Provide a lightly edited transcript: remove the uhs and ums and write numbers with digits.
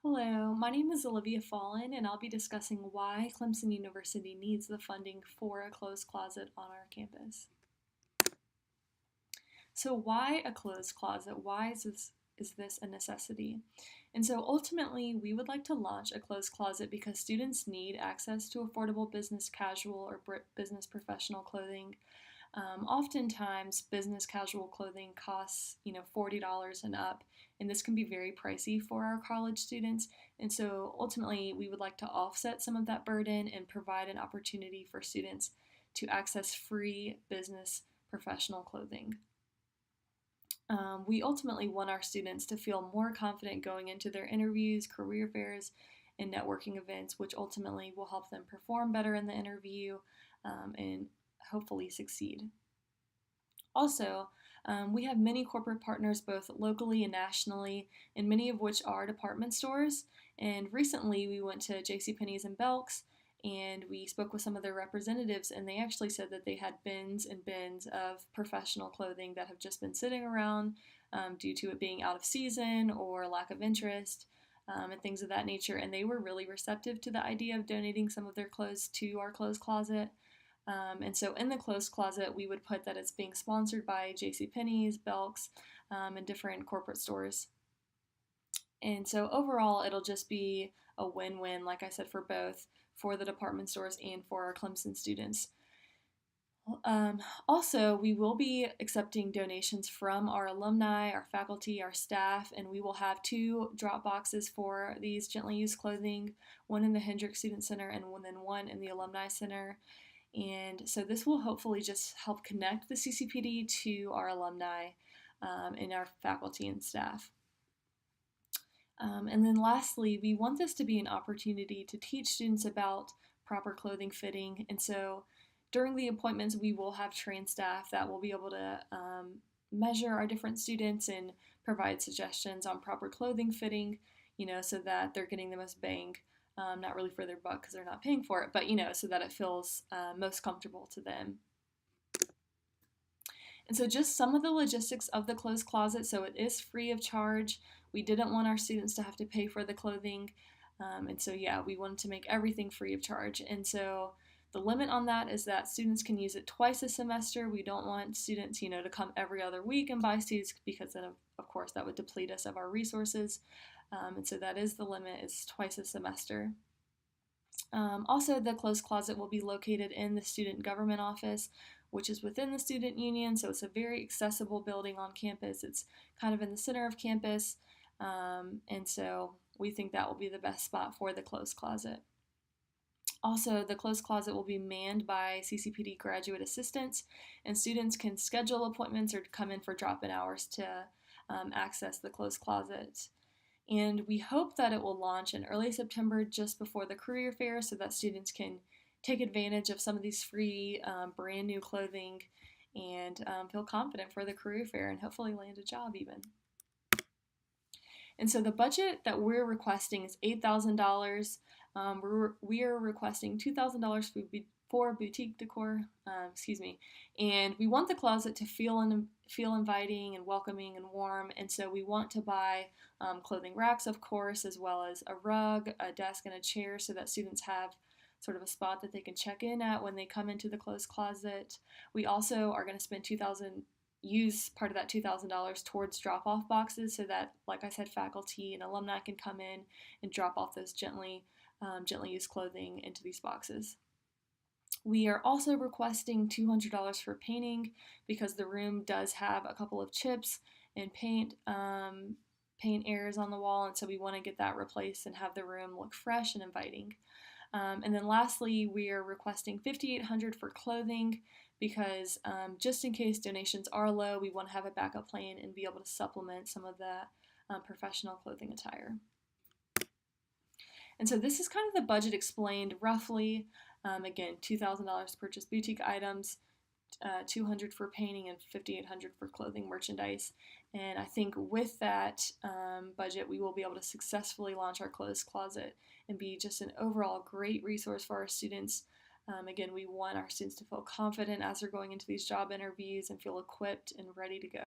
Hello, my name is Olivia Fallon, and I'll be discussing why Clemson University needs the funding for a closed closet on our campus. So, why a closed closet? Why is this a necessity? And so, ultimately, we would like to launch a closed closet because students need access to affordable business casual or business professional clothing. Oftentimes, business casual clothing costs, $40 and up, and this can be very pricey for our college students. And so, ultimately, we would like to offset some of that burden and provide an opportunity for students to access free business professional clothing. We ultimately want our students to feel more confident going into their interviews, career fairs, and networking events, which ultimately will help them perform better in the interview and hopefully succeed. Also, we have many corporate partners both locally and nationally, and many of which are department stores. And recently we went to JCPenney's and Belk's and we spoke with some of their representatives, and they actually said that they had bins and bins of professional clothing that have just been sitting around due to it being out of season or lack of interest. And things of that nature, and they were really receptive to the idea of donating some of their clothes to our clothes closet. And so in the clothes closet, we would put that it's being sponsored by JCPenney's, Belk's, and different corporate stores. And so overall, it'll just be a win-win, like I said, for both, for the department stores and for our Clemson students. Also, we will be accepting donations from our alumni, our faculty, our staff, and we will have two drop boxes for these gently used clothing, one in the Hendricks Student Center and then one in the Alumni Center. And so this will hopefully just help connect the CCPD to our alumni and our faculty and staff. And then lastly, we want this to be an opportunity to teach students about proper clothing fitting. And so during the appointments, we will have trained staff that will be able to measure our different students and provide suggestions on proper clothing fitting, so that they're getting the most bang, not really for their buck because they're not paying for it, but, so that it feels most comfortable to them. And so just some of the logistics of the closed closet. So it is free of charge. We didn't want our students to have to pay for the clothing. And so, yeah, we wanted to make everything free of charge. And so the limit on that is that students can use it twice a semester. We don't want students, to come every other week and buy students because then, of course, that would deplete us of our resources. And so that is the limit, is twice a semester. Also, the closed closet will be located in the student government office, which is within the student union, so it's a very accessible building on campus. It's kind of in the center of campus, and so we think that will be the best spot for the closed closet. Also, the closed closet will be manned by CCPD graduate assistants, and students can schedule appointments or come in for drop-in hours to access the closed closet. And we hope that it will launch in early September, just before the career fair, so that students can take advantage of some of these free brand new clothing and feel confident for the career fair and hopefully land a job even. And so the budget that we're requesting is $8,000. We are requesting $2,000 for boutique decor, and we want the closet to feel inviting and welcoming and warm, and so we want to buy clothing racks, of course, as well as a rug, a desk, and a chair so that students have sort of a spot that they can check in at when they come into the closed closet. We also are going to use part of that $2,000 towards drop-off boxes so that, like I said, faculty and alumni can come in and drop off those gently used clothing into these boxes. We are also requesting $200 for painting because the room does have a couple of chips and paint areas on the wall, and so we want to get that replaced and have the room look fresh and inviting. And then lastly, we are requesting $5,800 for clothing because just in case donations are low, we want to have a backup plan and be able to supplement some of the professional clothing attire. And so this is kind of the budget explained roughly. Again, $2,000 to purchase boutique items, $200 for painting, and $5,800 for clothing merchandise. And I think with that budget, we will be able to successfully launch our clothes closet and be just an overall great resource for our students. Again, we want our students to feel confident as they're going into these job interviews and feel equipped and ready to go.